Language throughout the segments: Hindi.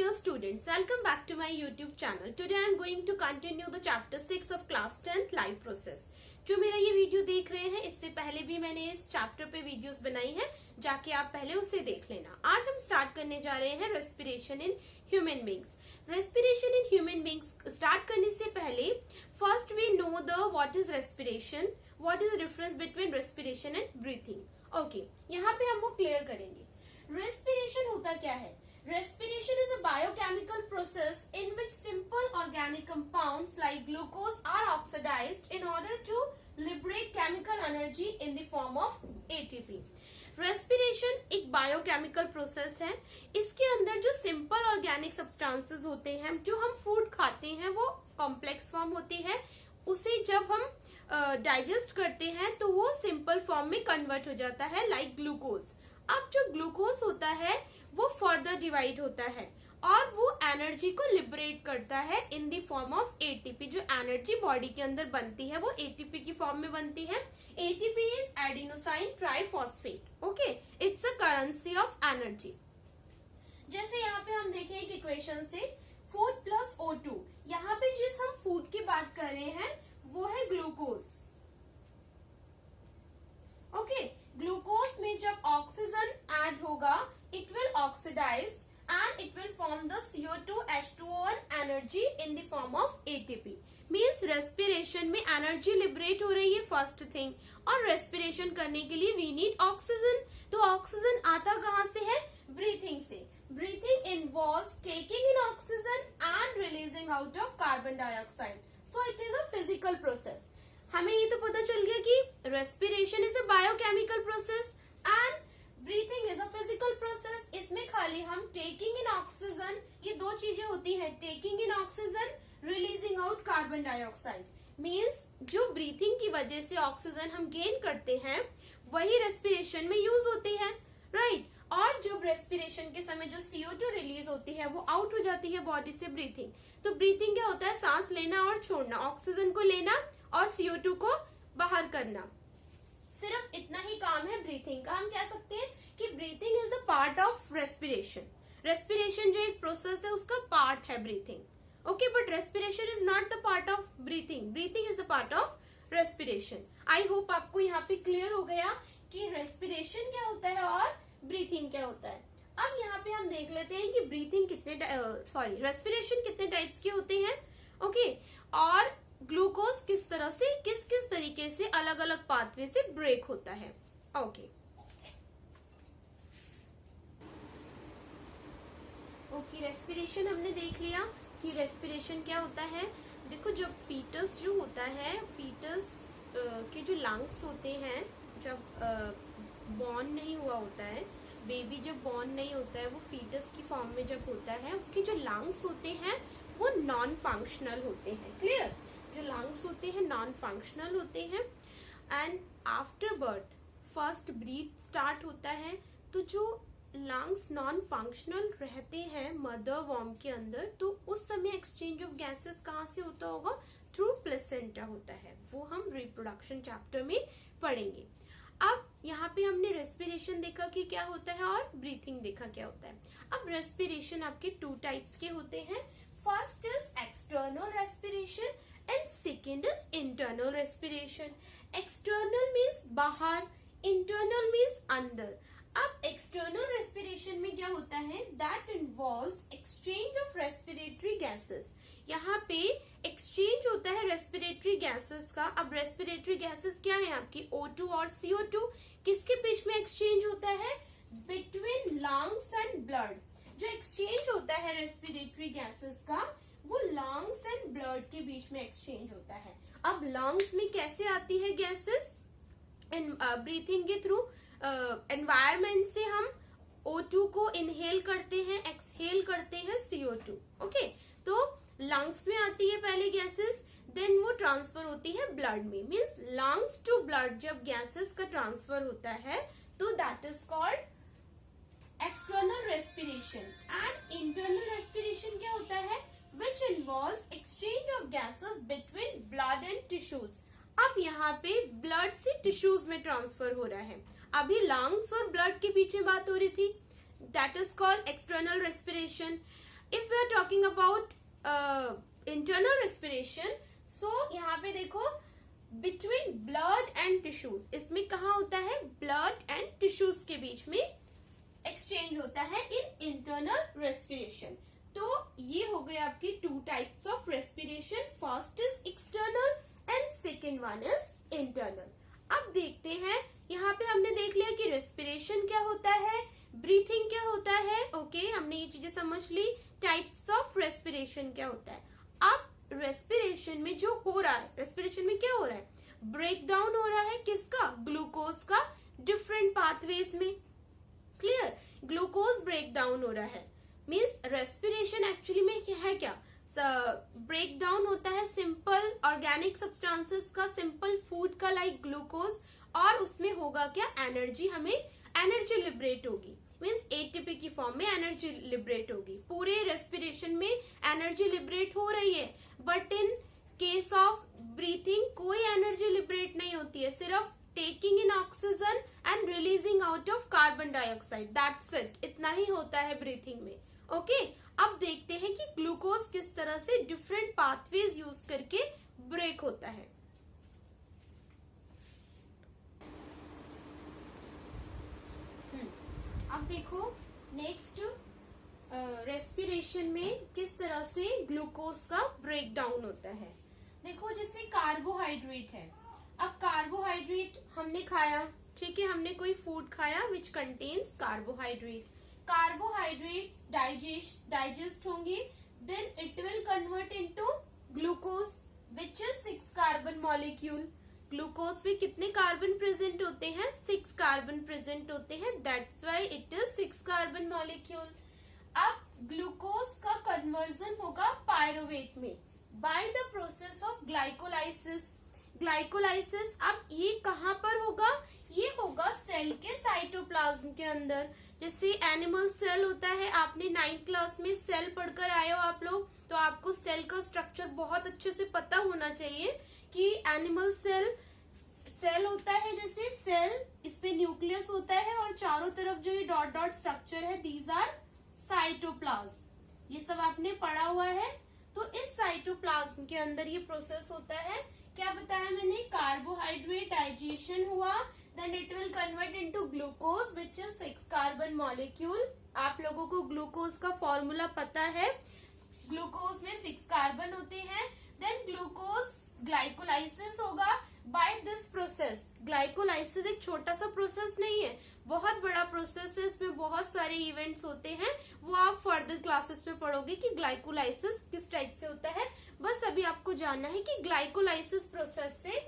dear students, welcome back to my YouTube channel. Today I am going to continue the chapter 6 of class 10th life process. जो मेरा ये वीडियो देख रहे हैं, इससे पहले भी मैंने इस चैप्टर पे वीडियोस बनाई हैं, जाके आप पहले उसे देख लेना। आज हम स्टार्ट करने जा रहे हैं respiration in human beings. Respiration in human beings start करने से पहले first we know the what is respiration, what is difference between respiration and breathing. Okay, यहाँ पे हम वो क्लियर करेंगे। रेस्पिरेशन होता क्या है? Respiration is a biochemical process in which simple organic compounds like glucose are oxidized in order to liberate chemical energy in the form of ATP. Respiration एक बायोकेमिकल प्रोसेस है। इसके अंदर जो सिंपल ऑर्गेनिक सब्सटेंसेस होते हैं, जो हम फूड खाते हैं, वो कॉम्प्लेक्स फॉर्म होती है। उसे जब हम डाइजेस्ट करते हैं तो वो सिंपल फॉर्म में कन्वर्ट हो जाता है, लाइक ग्लूकोज। अब जो ग्लूकोज होता है वो फर्दर डिवाइड होता है और वो एनर्जी को लिबरेट करता है in the form of ATP. जो एनर्जी बॉडी के अंदर बनती है वो एटीपी की फॉर्म में बनती है। ATP is adenosine triphosphate. Okay, it's a currency of energy. जैसे यहाँ पे हम देखें एक इक्वेशन से फूड प्लस O2, यहाँ पे जिस हम फूड की बात कर रहे हैं वो है ग्लूकोज। ओके, ग्लूकोज में जब ऑक्सीजन ऐड होगा it will oxidize and it will form the CO2 H2O energy in the form of ATP. Means respiration में energy liberate हो रही है फर्स्ट थिंग, और respiration करने के लिए we need oxygen। तो oxygen आता कहाँ से है? breathing से। breathing involves taking in oxygen and releasing out of carbon dioxide. So it is a physical process. हमें ये तो पता चल गया कि respiration is a biochemical process and breathing is a physical process. इसमें खाली हम टेकिंग इन ऑक्सीजन, ये दो चीजें होती है, taking in oxygen, releasing out carbon dioxide. Means जो ब्रीथिंग की वजह से ऑक्सीजन हम गेन करते हैं वही रेस्पिरेशन में यूज होती है, राइट। और जब रेस्पिरेशन के समय जो CO2 रिलीज होती है वो आउट हो जाती है बॉडी से, ब्रीथिंग। तो ब्रीथिंग क्या होता है? सांस लेना और छोड़ना, ऑक्सीजन को लेना और CO2 को बाहर करना। सिर्फ इतना ही काम है ब्रीथिंग का। हम कह सकते हैं कि breathing is the part of respiration. Respiration जो एक प्रोसेस है उसका पार्ट है breathing. Okay, but respiration is not the part of breathing. Breathing is the part of respiration. I hope आपको यहाँ पे क्लियर हो गया कि रेस्पिरेशन क्या होता है और ब्रीथिंग क्या होता है। अब यहाँ पे हम देख लेते हैं कि ब्रीथिंग रेस्पिरेशन कितने टाइप्स के होते हैं। ओके, और ग्लूकोज किस तरह से किस तरीके से अलग अलग पाथवे से ब्रेक होता है। ओके, रेस्पिरेशन हमने देख लिया कि रेस्पिरेशन क्या होता है। देखो, जब फीटस जो होता है, फीटस के जो लंग्स होते हैं, जब बॉर्न नहीं हुआ होता है, बेबी जब बॉर्न नहीं होता है, वो फीटस की फॉर्म में जब होता है, उसके जो लंग्स होते हैं वो नॉन फंक्शनल होते हैं। क्लियर? जो लंग्स होते हैं नॉन फंक्शनल होते हैं। And after birth first breath start होता है। तो जो लंग्स नॉन फंक्शनल रहते हैं मदर वॉर्म के अंदर, तो उस समय एक्सचेंज ऑफ गैसेस कहाँ से होता होगा? थ्रू प्लेसेंटा होता है। वो हम रिप्रोडक्शन चैप्टर में पढ़ेंगे। अब यहाँ पे हमने रेस्पिरेशन देखा कि क्या होता है और ब्रीथिंग देखा क्या होता है। अब रेस्पिरेशन आपके टू टाइप्स के होते हैं। First is external respiration and second is internal respiration. External means बाहर, इंटरनल मीन्स अंदर। अब एक्सटर्नल रेस्पिरेशन में क्या होता है? That involves exchange of respiratory gases. यहाँ पे एक्सचेंज होता है रेस्पिरेटरी गैसेस का। अब रेस्पिरेटरी गैसेस क्या है आपकी? O2 और CO2। किसके बीच में एक्सचेंज होता है? Between lungs and blood. जो एक्सचेंज होता है रेस्पिरेटरी गैसेस का वो लंग्स एंड ब्लड के बीच में एक्सचेंज होता है। अब लंग्स में कैसे आती है गैसेस? ब्रीथिंग के थ्रू। एनवायरमेंट से हम O2 को इनहेल करते हैं, एक्सहेल करते हैं CO2। ओके, तो लंग्स में आती है पहले गैसेस, देन वो ट्रांसफर होती है ब्लड में। मीन्स लंग्स टू ब्लड जब गैसेस का ट्रांसफर होता है तो that is called external respiration. And internal respiration क्या होता है? Which involves exchange of gases between blood and tissues. अब यहाँ पे ब्लड से टिश्यूज में ट्रांसफर हो रहा है। अभी लंग्स और ब्लड के बीच में बात हो रही थी, that is called external respiration. If we are talking about internal respiration, so यहाँ पे देखो बिटवीन ब्लड एंड टिश्यूज, इसमें कहाँ होता है, ब्लड एंड टिश्यूज के बीच में एक्सचेंज होता है इन इंटरनल रेस्पिरेशन। तो ये हो गए आपके two types of respiration, first is external and second one is internal. अब देखते हैं, यहाँ पे हमने देख लिया कि रेस्पिरेशन क्या होता है, ब्रीथिंग क्या होता है, ओके हमने ये चीजें समझ ली, टाइप्स ऑफ रेस्पिरेशन क्या होता है। अब रेस्पिरेशन में जो हो रहा है, रेस्पिरेशन में क्या हो रहा है, ब्रेक डाउन हो रहा है किसका, ग्लूकोज का डिफरेंट पाथवेज में। क्लियर, ग्लूकोज ब्रेक डाउन हो रहा है, मीन्स रेस्पिरेशन एक्चुअली में है क्या, ब्रेक डाउन होता है सिंपल ऑर्गेनिक सब्सटेंसेस का, सिंपल फूड का लाइक ग्लूकोज, और उसमें होगा क्या, एनर्जी, हमें एनर्जी लिबरेट होगी, मीन्स एटीपी की फॉर्म में एनर्जी लिबरेट होगी। पूरे रेस्पिरेशन में एनर्जी लिबरेट हो रही है, but in case of breathing कोई एनर्जी लिबरेट नहीं होती है, सिर्फ taking in oxygen and releasing out of carbon dioxide, that's it, इतना ही होता है ब्रीथिंग में। ओके अब देखते हैं कि ग्लूकोज किस तरह से डिफरेंट पाथवेज यूज करके ब्रेक होता है। अब देखो नेक्स्ट रेस्पिरेशन में किस तरह से ग्लूकोज का ब्रेक डाउन होता है। देखो जैसे कार्बोहाइड्रेट है, अब कार्बोहाइड्रेट हमने खाया, ठीक है, हमने कोई फूड खाया which contains carbohydrate, carbohydrates digest होंगे, then it will convert into glucose which is 6 carbon molecule. Glucose में कितने कार्बन प्रेजेंट होते हैं, 6 कार्बन प्रेजेंट होते हैं, that's why it is 6 carbon molecule. अब ग्लूकोज का कन्वर्जन होगा पायरुवेट में by the process of glycolysis. Glycolysis अब ये कहाँ पर होगा, ये होगा सेल के साइटोप्लाज्म के अंदर। जैसे एनिमल सेल होता है, आपने 9th क्लास में सेल पढ़कर आए हो आप लोग, तो आपको सेल का स्ट्रक्चर बहुत अच्छे से पता होना चाहिए कि एनिमल सेल होता है, जैसे सेल, इसमें न्यूक्लियस होता है और चारों तरफ जो ये डॉट डॉट स्ट्रक्चर है, दीज आर साइटोप्लाज्म, ये सब आपने पढ़ा हुआ है। तो इस साइटोप्लाज्म के अंदर ये प्रोसेस होता है, क्या बताया मैंने, कार्बोहाइड्रेट डाइजेशन हुआ, then it will convert into glucose which is 6 carbon molecule. आप लोगों को ग्लूकोज का फॉर्मूला पता है, ग्लूकोज में 6 कार्बन होते हैं, देन ग्लूकोज ग्लाइकोलाइसिस होगा बाय दिस प्रोसेस। ग्लाइकोलाइसिस एक छोटा सा प्रोसेस नहीं है, बहुत बड़ा प्रोसेस है, इसमें बहुत सारे इवेंट्स होते हैं, वो आप फर्दर क्लासेस में पढ़ोगे कि ग्लाइकोलाइसिस किस टाइप से होता है। बस अभी आपको जानना है कि ग्लाइकोलाइसिस प्रोसेस से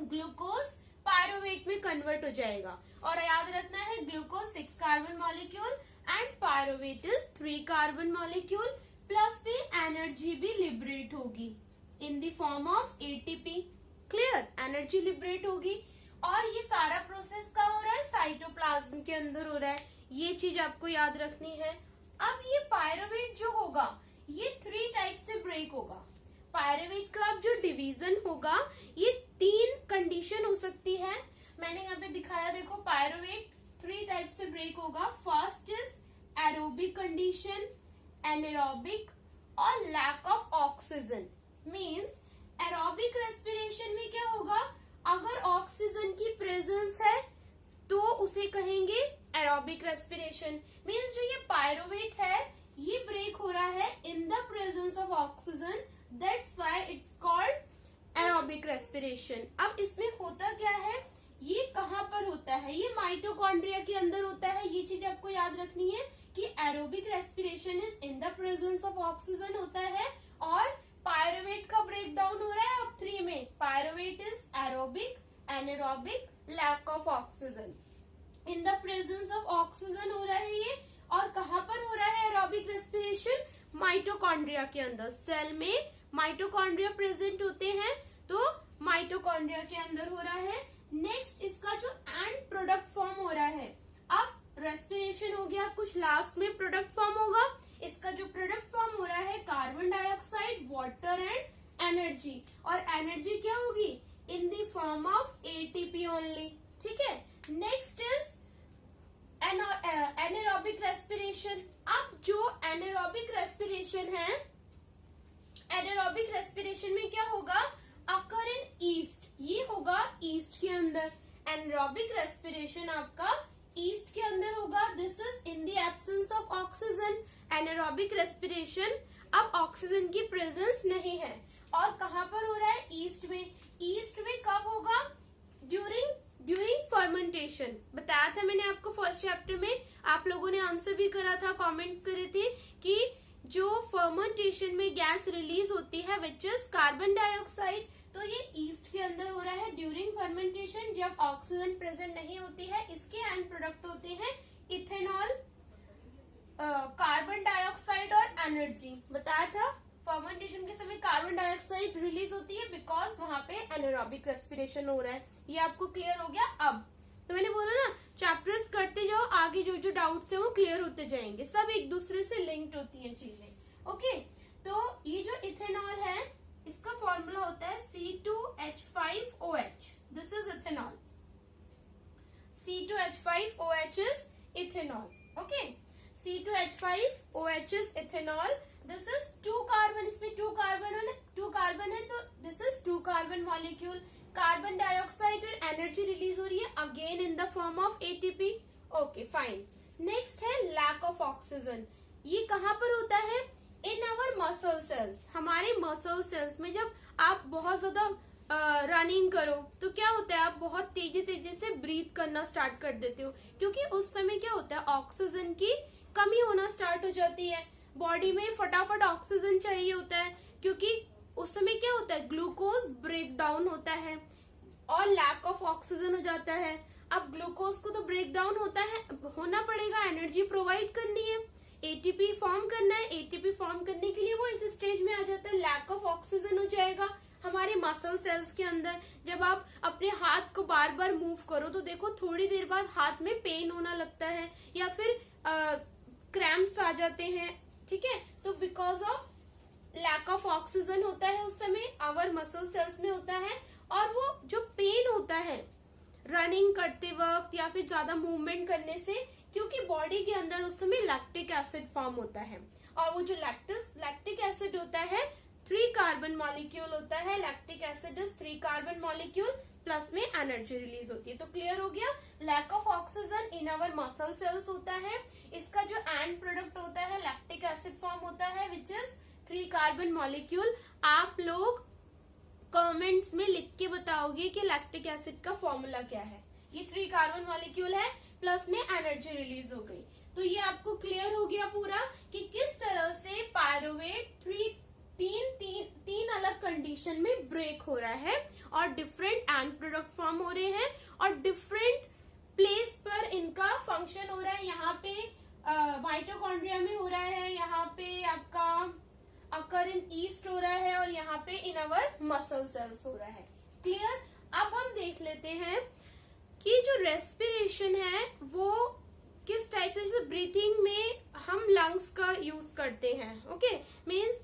ग्लूकोज पायरुवेट में कन्वर्ट हो जाएगा, और याद रखना है glucose 6 carbon molecule and pyruvate is 3 carbon molecule, plus में एनर्जी भी लिबरेट होगी in the form of ATP. Clear, energy liberate होगी, और ये सारा प्रोसेस का हो रहा है, साइटोप्लाज्म के अंदर हो रहा है, ये चीज आपको याद रखनी है। अब ये पायरुवेट जो होगा ये 3 टाइप से ब्रेक होगा। पायरुवेट का अब जो डिवीजन होगा ये 3 कंडीशन हो सकती है, मैंने यहाँ पे दिखाया, देखो पायरुवेट 3 टाइप से ब्रेक होगा। First is aerobic condition, anaerobic और lack of oxygen. Means aerobic respiration में क्या होगा, अगर ऑक्सीजन की प्रेजेंस है तो उसे कहेंगे एरोबिक रेस्पिरेशन। मीन्स जो ये पायरुवेट है ये ब्रेक हो रहा है इन the presence of oxygen, that's why it's called aerobic respiration. अब इसमें होता क्या है, ये कहाँ पर होता है, ये माइटोकॉन्ड्रिया के अंदर होता है, ये चीज आपको याद रखनी है कि aerobic respiration is in the presence of oxygen होता है, और पायरुवेट का ब्रेक डाउन हो रहा है अब 3 में। Pyruvate is aerobic, anaerobic, lack of oxygen. In the presence of oxygen हो रहा है ये, और कहाँ पर हो रहा है एरोबिक रेस्पिरेशन, माइटोकॉन्ड्रिया के अंदर। सेल में माइटोकॉन्ड्रिया प्रेजेंट होते हैं, तो माइटोकॉन्ड्रिया के अंदर हो रहा है। नेक्स्ट इसका जो एंड प्रोडक्ट फॉर्म हो रहा है, अब रेस्पिरेशन हो गया, कुछ लास्ट में प्रोडक्ट फॉर्म होगा, इसका जो प्रोडक्ट फॉर्म हो रहा है carbon dioxide, water and energy, और एनर्जी क्या होगी in the form of ATP only. ठीक है, नेक्स्ट इज एनारोबिक रेस्पिरेशन। अब जो एनारोबिक रेस्पिरेशन है, एनारोबिक रेस्पिरेशन में क्या होगा, अकर इन ईस्ट, ये होगा ईस्ट के अंदर। एनारोबिक रेस्पिरेशन आपका ईस्ट के अंदर होगा। This is in the absence of oxygen. Anaerobic respiration, अब ऑक्सीजन की प्रेजेंस नहीं है। और कहां पर हो रहा है, ईस्ट में। ईस्ट में कब होगा, ड्यूरिंग फर्मेंटेशन। बताया था मैंने आपको फर्स्ट चैप्टर में, आप लोगों ने आंसर भी करा था, कमेंट्स करे थे कि जो फर्मेंटेशन में गैस रिलीज होती है विच इज कार्बन डाइऑक्साइड, तो ये ईस्ट के अंदर हो रहा है ड्यूरिंग फर्मेंटेशन, जब ऑक्सीजन प्रेजेंट नहीं होती है। इसके एंड प्रोडक्ट होते हैं इथेनॉल, कार्बन डाइऑक्साइड और एनर्जी। बताया था फर्मेंटेशन के समय कार्बन डाइऑक्साइड रिलीज होती है बिकॉज वहां पे एनारोबिक रेस्पिरेशन हो रहा है। ये आपको क्लियर हो गया। अब तो मैंने बोला ना, चैप्टर्स करते जाओ, आगे जो जो डाउट्स है वो क्लियर होते जाएंगे, सब एक दूसरे से लिंक्ड होती हैं चीजें। ओके, तो ये जो इथेनॉल है इसका फॉर्मूला होता है C2H5OH। This is ethanol. C2H5OH is ethanol. Okay, C2H5OH is ethanol. This is 2 carbon, इसमें 2 कार्बन है, तो this is 2 carbon molecule. Carbon dioxide और एनर्जी रिलीज हो रही है again in the form of ATP। Okay fine. Next है लैक ऑफ ऑक्सीजन। ये कहां पर होता है, इन आवर मसल सेल्स। हमारे मसल सेल्स में जब आप बहुत ज्यादा रनिंग करो तो क्या होता है, आप बहुत तेजी से ब्रीथ करना स्टार्ट कर देते हो, क्योंकि उस समय क्या होता है, ऑक्सीजन की कमी होना स्टार्ट हो जाती है। बॉडी में फटाफट ऑक्सीजन चाहिए होता है, क्योंकि उस समय क्या होता है, ग्लूकोज ब्रेक डाउन होता है और लैक ऑफ ऑक्सीजन हो जाता है। अब ग्लूकोज को तो ब्रेक डाउन होना पड़ेगा, एनर्जी प्रोवाइड करनी है, एटीपी फॉर्म करना है। एटीपी फॉर्म करने के लिए वो इस स्टेज में आ जाता है, लैक ऑफ ऑक्सीजन हो जाएगा हमारे मसल सेल्स के अंदर। जब आप अपने हाथ को बार बार मूव करो तो देखो थोड़ी देर बाद हाथ में पेन होना लगता है या फिर क्रैम्प्स आ जाते हैं। ठीक है, तो because of lack of oxygen होता है उस समय, आवर मसल सेल्स में होता है। और वो जो पेन होता है रनिंग करते वक्त या फिर ज्यादा मूवमेंट करने से, क्योंकि बॉडी के अंदर उस समय लैक्टिक एसिड फॉर्म होता है, और वो जो लैक्टिक एसिड होता है 3 कार्बन मॉलिक्यूल होता है। Lactic acid is 3 carbon molecule, plus में एनर्जी रिलीज होती है। तो क्लियर हो गया, lack of oxygen in our muscle cells होता है। इसका जो एंड प्रोडक्ट होता है लैक्टिक एसिड फॉर्म होता है विच इज 3 कार्बन मॉलिक्यूल। आप लोग कमेंट्स में लिख के बताओगे कि लैक्टिक एसिड का फॉर्मूला क्या है। ये 3 कार्बन मॉलिक्यूल है, प्लस में एनर्जी रिलीज हो गई। तो ये आपको क्लियर हो गया पूरा कि किस तरह से पायरुवेट तीन अलग कंडीशन में ब्रेक हो रहा है और डिफरेंट एंड प्रोडक्ट फॉर्म हो रहे हैं और डिफरेंट प्लेस पर इनका फंक्शन हो रहा है। यहाँ पे माइटोकॉन्ड्रिया में हो रहा है, यहाँ पे आपका अकर इन ईस्ट हो रहा है और यहाँ पे इन अवर मसल सेल्स हो रहा है। क्लियर। अब हम देख लेते हैं कि जो रेस्पिरेशन है वो किस टाइप से, जैसे ब्रीथिंग में हम लंग्स का यूज करते हैं। ओके, मीन्स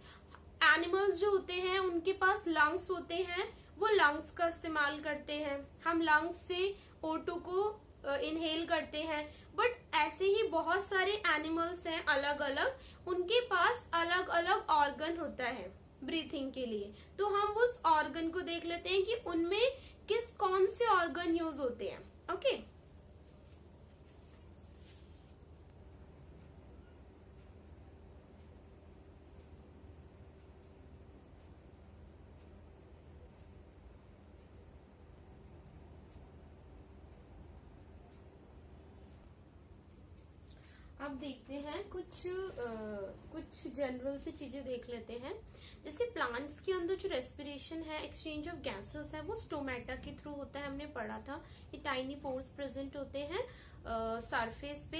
एनिमल्स जो होते हैं उनके पास लंग्स होते हैं, वो लंग्स का इस्तेमाल करते हैं। हम लंग्स से O2 को इनहेल करते हैं। बट ऐसे ही बहुत सारे एनिमल्स हैं अलग अलग, उनके पास अलग अलग ऑर्गन होता है ब्रीथिंग के लिए। तो हम उस ऑर्गन को देख लेते हैं कि उनमें कौन से ऑर्गन यूज होते हैं। ओके, अब देखते हैं कुछ जनरल सी चीजें देख लेते हैं। जैसे प्लांट्स के अंदर जो रेस्पिरेशन है, एक्सचेंज ऑफ गैसेस है, वो स्टोमेटा के थ्रू होता है। हमने पढ़ा था ये टाइनी पोर्स प्रेजेंट होते हैं सरफेस पे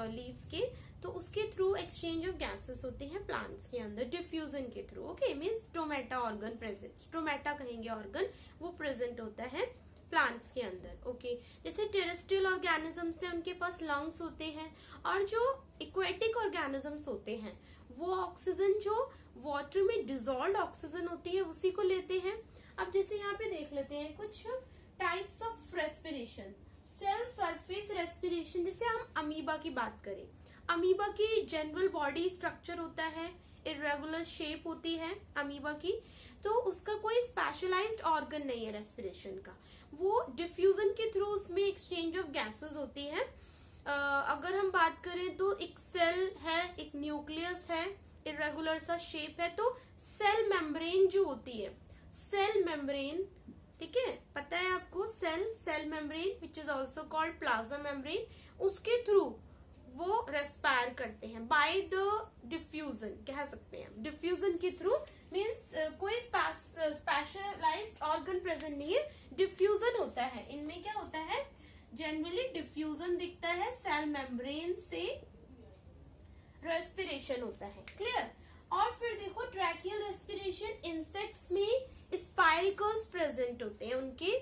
लीव्स के, तो उसके थ्रू एक्सचेंज ऑफ गैसेस होते हैं प्लांट्स के अंदर डिफ्यूजन के through. Okay, means stomata organ present, stomata कहेंगे ऑर्गन, वो प्रेजेंट होता है प्लांट्स के अंदर। ओके, जैसे टेरेस्ट्रियल ऑर्गेनिजम्स हैं उनके पास लंग्स होते हैं, और जो इक्वेटिक ऑर्गेनिजम्स होते हैं वो ऑक्सीजन जो वाटर में डिजोल्व ऑक्सीजन होती है उसी को लेते हैं। अब जैसे यहाँ पे देख लेते हैं कुछ types of respiration. Cell surface respiration, जैसे हम अमीबा की बात करें, अमीबा की जनरल बॉडी स्ट्रक्चर होता है, इरेगुलर शेप होती है अमीबा की, तो उसका कोई स्पेशलाइज्ड ऑर्गन नहीं है रेस्पिरेशन का, वो डिफ्यूजन के थ्रू उसमें एक्सचेंज ऑफ गैसेस होती है। अगर हम बात करें तो एक सेल है, एक न्यूक्लियस है, इरेगुलर सा शेप है, तो सेल मेम्ब्रेन जो होती है, सेल मेम्ब्रेन, ठीक है, पता है आपको, cell membrane which is also called plasma membrane, उसके थ्रू वो रेस्पायर करते हैं बाय द डिफ्यूजन, कह सकते हैं डिफ्यूजन के थ्रू, मीन्स कोई स्पेशलाइज्ड ऑर्गन प्रेजेंट नहीं है, डिफ्यूजन होता है। इनमें क्या होता है, जनरली डिफ्यूजन दिखता है, सेल मेम्ब्रेन से रेस्पिरेशन होता है, क्लियर। और फिर देखो ट्रैकियल रेस्पिरेशन, इंसेक्ट्स में स्पाइरिकल्स प्रेजेंट होते हैं, उनके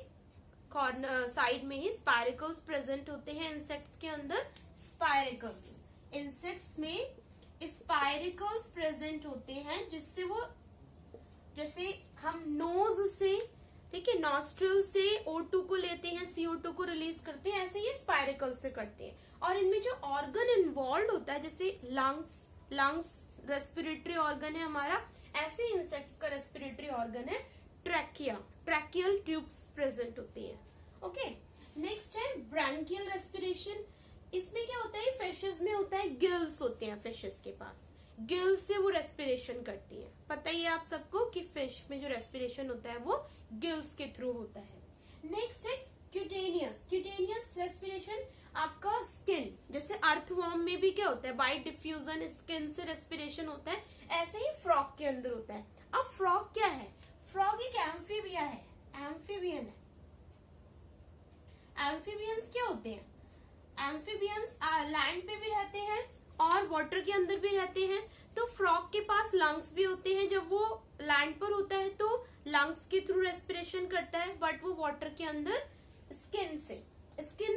कॉर्नर साइड में ही स्पाइरिकल्स प्रेजेंट होते हैं इंसेक्ट्स के अंदर, स्पाइरिकल्स, इंसेक्ट्स में स्पाइरिकल्स प्रेजेंट होते हैं, जिससे वो, जैसे हम नोज से, ठीक है, नॉस्ट्रल से O2 को लेते हैं, CO2 को रिलीज करते हैं, ऐसे ये स्पाइरिकल से करते हैं। और इनमें जो ऑर्गन इन्वॉल्व होता है, जैसे लंग्स रेस्पिरेटरी ऑर्गन है हमारा, ऐसे इंसेक्ट्स का रेस्पिरेटरी ऑर्गन है ट्रैकिया, ट्रैकियल ट्यूब्स प्रेजेंट होती है। ओके, नेक्स्ट है ब्रैंकियल रेस्पिरेशन। इसमें क्या होता है, फिशेस में होता है, गिल्स होते हैं फिशेस के पास, गिल्स से वो रेस्पिरेशन करती है। पता ही है आप सबको कि फिश में जो रेस्पिरेशन होता है वो गिल्स के थ्रू होता है। नेक्स्ट है क्यूटेनियस रेस्पिरेशन, आपका स्किन, जैसे अर्थवॉर्म में भी क्या होता है, बाय डिफ्यूजन स्किन से रेस्पिरेशन होता है, ऐसे ही फ्रॉग के अंदर होता है। अब फ्रॉग क्या है, फ्रॉग एक एम्फीबिया है, एम्फीबियन है। एम्फीबियंस क्या होते हैं, एम्फीबियंस लैंड पे भी रहते हैं और वाटर के अंदर भी रहते हैं। तो फ्रॉग के पास लंग्स भी होते हैं, जब वो लैंड पर होता है तो लंग्स के थ्रू रेस्पिरेशन करता है, बट वो वाटर के अंदर स्किन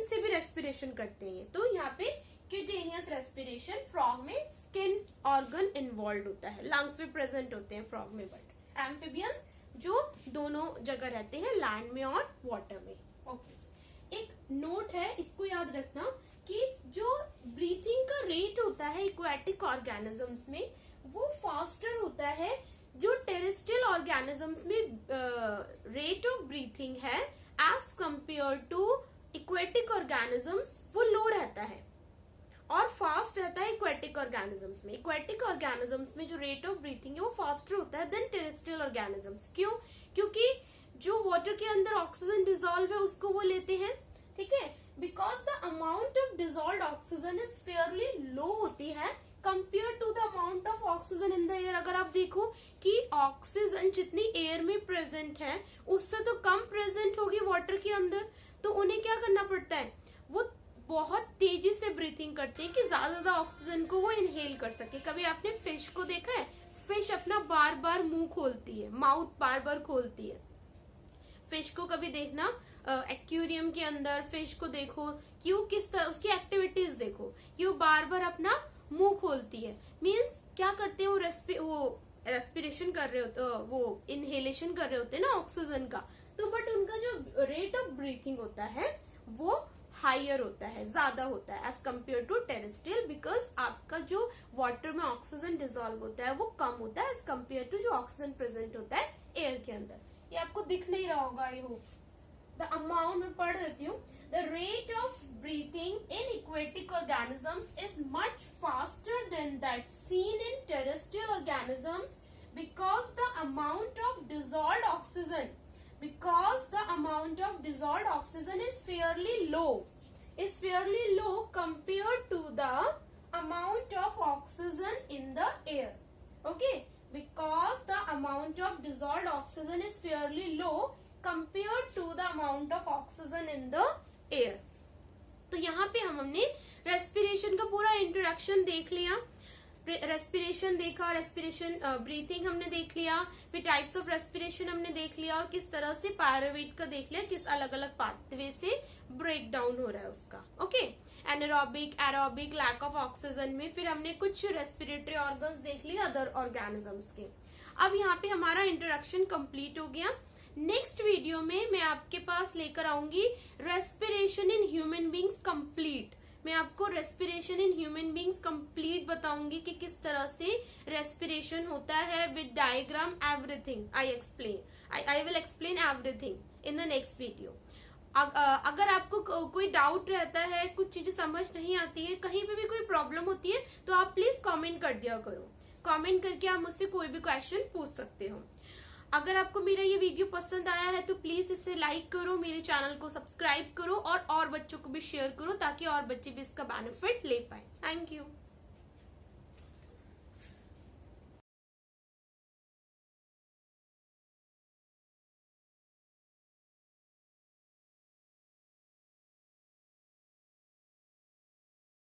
से भी रेस्पिरेशन करते हैं। तो यहाँ पे क्यूटेनियस रेस्पिरेशन, फ्रॉग में स्किन ऑर्गन इन्वॉल्व होता है, लंग्स भी प्रेजेंट होते हैं फ्रॉग में, बट एम्फीबियंस जो दोनों जगह रहते हैं, लैंड में और वाटर में। ओके, एक नोट है, इसको याद रखना कि जो ब्रीथिंग का रेट होता है एक्वाटिक ऑर्गेनिजम्स में, वो फास्टर होता है। जो टेरेस्ट्रियल ऑर्गेनिजम्स में रेट ऑफ ब्रीथिंग है as compare to aquatic organisms, वो लो रहता है और फास्ट रहता है एक्वाटिक ऑर्गेनिजम्स में। एक्वाटिक ऑर्गेनिजम्स में जो रेट ऑफ ब्रीथिंग है वो फास्टर होता है देन टेरेस्ट्रियल ऑर्गेनिजम्स। क्यों, क्योंकि जो वाटर के अंदर ऑक्सीजन डिजोल्व है उसको वो लेते हैं, ठीक है, because the amount of dissolve oxygen is fairly low होती है compare to the amount of oxygen in the air. अगर आप देखो कि ऑक्सीजन जितनी एयर में प्रेजेंट है उससे तो कम प्रेजेंट होगी वाटर के अंदर, तो उन्हें क्या करना पड़ता है, वो बहुत तेजी से ब्रीथिंग करते हैं कि ज्यादा ऑक्सीजन को वो इनहेल कर सके। कभी आपने फिश को देखा है, फिश अपना बार बार मुंह खोलती है, माउथ बार बार खोलती है। फिश को कभी देखना एक्वेरियम के अंदर, फिश को देखो कि वो किस तरह, उसकी एक्टिविटीज देखो कि वो बार बार अपना मुंह खोलती है, मीन्स क्या करते हैं, वो रेस्पिरेशन कर रहे होते, वो इनहेलेशन कर रहे होते हैं ना ऑक्सीजन का, तो बट उनका जो रेट ऑफ ब्रीथिंग होता है वो हायर होता है, ज्यादा होता है as compare to terrestrial, because आपका जो वाटर में ऑक्सीजन डिजोल्व होता है वो कम होता है एज कम्पेयर टू जो ऑक्सीजन प्रेजेंट होता है एयर के अंदर। ये आपको दिख नहीं रहा होगा, आई होप। द अमाउंट में पढ़ देती हूँ, the rate of breathing in aquatic organisms is much faster than that seen in terrestrial organisms because the amount of dissolved oxygen is fairly low compared to the amount of oxygen in the air. Okay, because the amount of dissolved oxygen is fairly low compared to the amount of oxygen in the air. तो यहाँ पे हमने रेस्पिरेशन का पूरा इंट्रोडक्शन देख लिया, रेस्पिरेशन देखा, रेस्पिरेशन ब्रीथिंग हमने देख लिया, फिर टाइप्स ऑफ रेस्पिरेशन हमने देख लिया और किस तरह से पायरोवेट का देख लिया, किस अलग अलग पाथवे से ब्रेक डाउन हो रहा है उसका। Okay, anaerobic, aerobic, lack of oxygen में फिर हमने कुछ रेस्पिरेटरी ऑर्गन्स देख लिए अदर ऑर्गेनिजम्स के। अब यहाँ पे हमारा इंट्रोडक्शन कंप्लीट हो गया। नेक्स्ट वीडियो में मैं आपके पास लेकर आऊंगी respiration in human beings complete. मैं आपको respiration in human beings complete बताऊंगी कि किस तरह से रेस्पिरेशन होता है with diagram everything. I will explain everything in the next video. अगर आपको कोई डाउट रहता है, कुछ चीजें समझ नहीं आती है, कहीं पे भी कोई प्रॉब्लम होती है, तो आप प्लीज कमेंट कर दिया करो। कमेंट करके आप मुझसे कोई भी क्वेश्चन पूछ सकते हो। अगर आपको मेरा ये वीडियो पसंद आया है तो प्लीज इसे लाइक करो, मेरे चैनल को सब्सक्राइब करो और बच्चों को भी शेयर करो ताकि और बच्चे भी इसका बेनिफिट ले पाए। Thank you.